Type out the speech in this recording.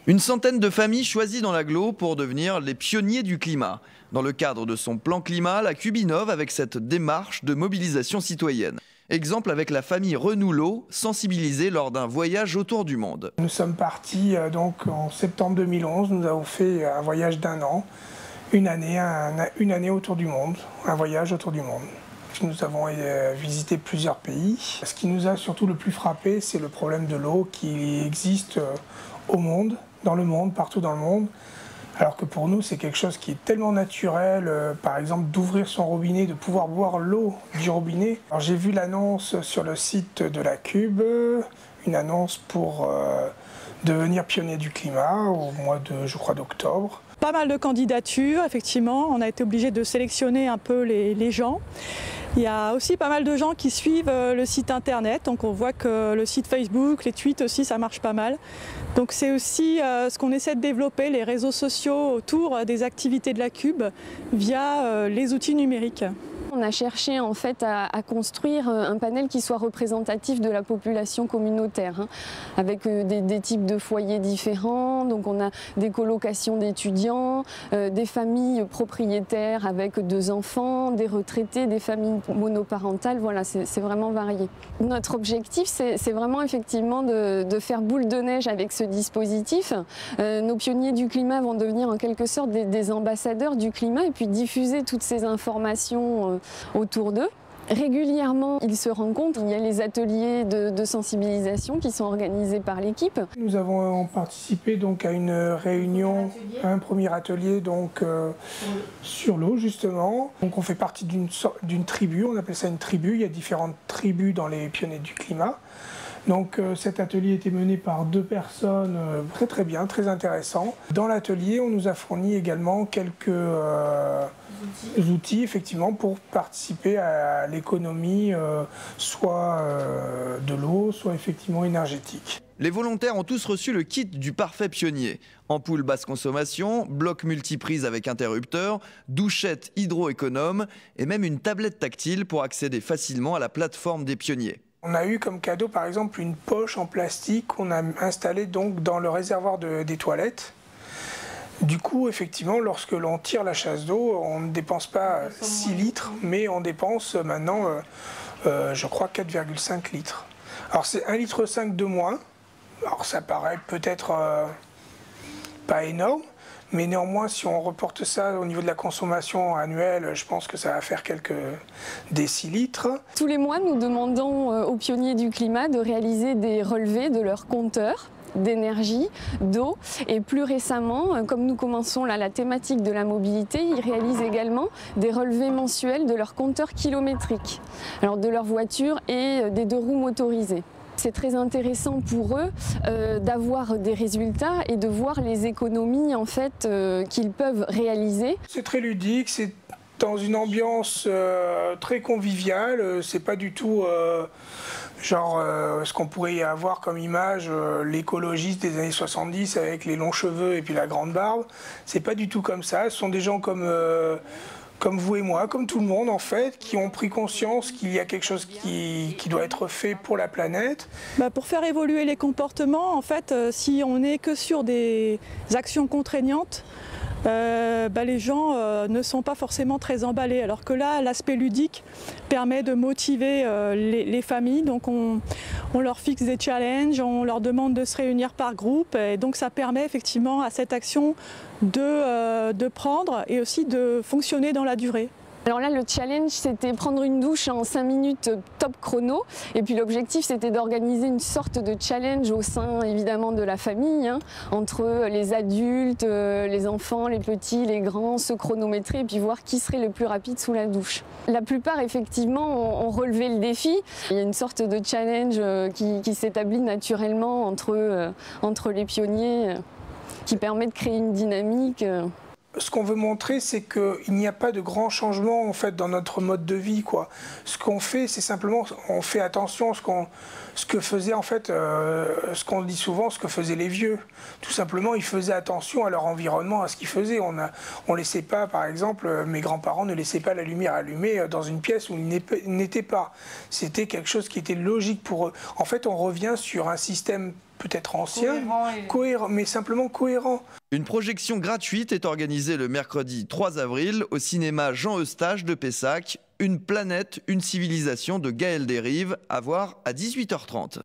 Une centaine de familles choisies dans l'agglo pour devenir les pionniers du climat. Dans le cadre de son plan climat, la CUB innove avec cette démarche de mobilisation citoyenne. Exemple avec la famille Renouleau, sensibilisée lors d'un voyage autour du monde. Nous sommes partis donc en septembre 2011, nous avons fait un voyage d'un an, une année autour du monde, un voyage autour du monde. Nous avons visité plusieurs pays. Ce qui nous a surtout le plus frappé, c'est le problème de l'eau qui existe au monde, dans le monde, partout dans le monde. Alors que pour nous, c'est quelque chose qui est tellement naturel, par exemple d'ouvrir son robinet, de pouvoir boire l'eau du robinet. J'ai vu l'annonce sur le site de la CUB, une annonce pour devenir pionnier du climat au mois de, je crois, d'octobre. Pas mal de candidatures, effectivement. On a été obligé de sélectionner un peu les gens. Il y a aussi pas mal de gens qui suivent le site internet, donc on voit que le site Facebook, les tweets aussi, ça marche pas mal. Donc c'est aussi ce qu'on essaie de développer, les réseaux sociaux autour des activités de la CUB via les outils numériques. On a cherché en fait à construire un panel qui soit représentatif de la population communautaire, avec des types de foyers différents. Donc on a des colocations d'étudiants, des familles propriétaires avec 2 enfants, des retraités, des familles monoparentales. Voilà, c'est vraiment varié. Notre objectif, c'est vraiment effectivement de faire boule de neige avec ce dispositif. Nos pionniers du climat vont devenir en quelque sorte des ambassadeurs du climat et puis diffuser toutes ces informations autour d'eux. Régulièrement, ils se rencontrent. Il y a les ateliers de sensibilisation qui sont organisés par l'équipe. Nous avons participé donc à une réunion, à un premier atelier donc, sur l'eau justement. Donc on fait partie d'une tribu, on appelle ça une tribu. Il y a différentes tribus dans les pionniers du climat. Donc cet atelier était mené par 2 personnes très bien, très intéressant. Dans l'atelier, on nous a fourni également quelques outils effectivement pour participer à l'économie soit de l'eau, soit effectivement énergétique. Les volontaires ont tous reçu le kit du parfait pionnier. Ampoule basse consommation, bloc multiprise avec interrupteur, douchette hydro-économe et même une tablette tactile pour accéder facilement à la plateforme des pionniers. On a eu comme cadeau par exemple une poche en plastique qu'on a installée donc dans le réservoir des toilettes. Du coup, effectivement, lorsque l'on tire la chasse d'eau, on ne dépense pas 6 litres, mais on dépense maintenant, je crois, 4,5 litres. Alors c'est 1,5 litre de moins. Alors ça paraît peut-être pas énorme, mais néanmoins, si on reporte ça au niveau de la consommation annuelle, je pense que ça va faire quelques décilitres. Tous les mois, nous demandons aux pionniers du climat de réaliser des relevés de leurs compteurs d'énergie, d'eau et plus récemment, comme nous commençons là la thématique de la mobilité, ils réalisent également des relevés mensuels de leurs compteurs kilométriques, alors de leurs voitures et des 2 roues motorisées. C'est très intéressant pour eux d'avoir des résultats et de voir les économies en fait, qu'ils peuvent réaliser. C'est très ludique, c'est dans une ambiance très conviviale, c'est pas du tout ce qu'on pourrait y avoir comme image, l'écologiste des années 70 avec les longs cheveux et puis la grande barbe. C'est pas du tout comme ça, ce sont des gens comme vous et moi, comme tout le monde en fait, qui ont pris conscience qu'il y a quelque chose qui doit être fait pour la planète. Pour faire évoluer les comportements, en fait, si on n'est que sur des actions contraignantes, les gens ne sont pas forcément très emballés. Alors que là, l'aspect ludique permet de motiver les familles. Donc on leur fixe des challenges, on leur demande de se réunir par groupe. Et donc ça permet effectivement à cette action de prendre et aussi de fonctionner dans la durée. Alors là, le challenge, c'était prendre une douche en 5 minutes top chrono. Et puis l'objectif, c'était d'organiser une sorte de challenge au sein, évidemment, de la famille, entre les adultes, les enfants, les petits, les grands, se chronométrer et puis voir qui serait le plus rapide sous la douche. La plupart, effectivement, ont relevé le défi. Il y a une sorte de challenge qui s'établit naturellement entre les pionniers, qui permet de créer une dynamique. Ce qu'on veut montrer, c'est qu'il n'y a pas de grands changements en fait, dans notre mode de vie, quoi. Ce qu'on fait, c'est simplement, on fait attention à ce que faisait en fait, ce qu'on dit souvent, ce que faisaient les vieux. Tout simplement, ils faisaient attention à leur environnement, à ce qu'ils faisaient. On laissait pas, par exemple, mes grands-parents ne laissaient pas la lumière allumée dans une pièce où ils n'étaient pas. C'était quelque chose qui était logique pour eux. En fait, on revient sur un système peut-être ancien, cohérent, mais simplement cohérent. Une projection gratuite est organisée le mercredi 3 avril au cinéma Jean Eustache de Pessac. Une planète, une civilisation de Gaël Dérive, à voir à 18h30.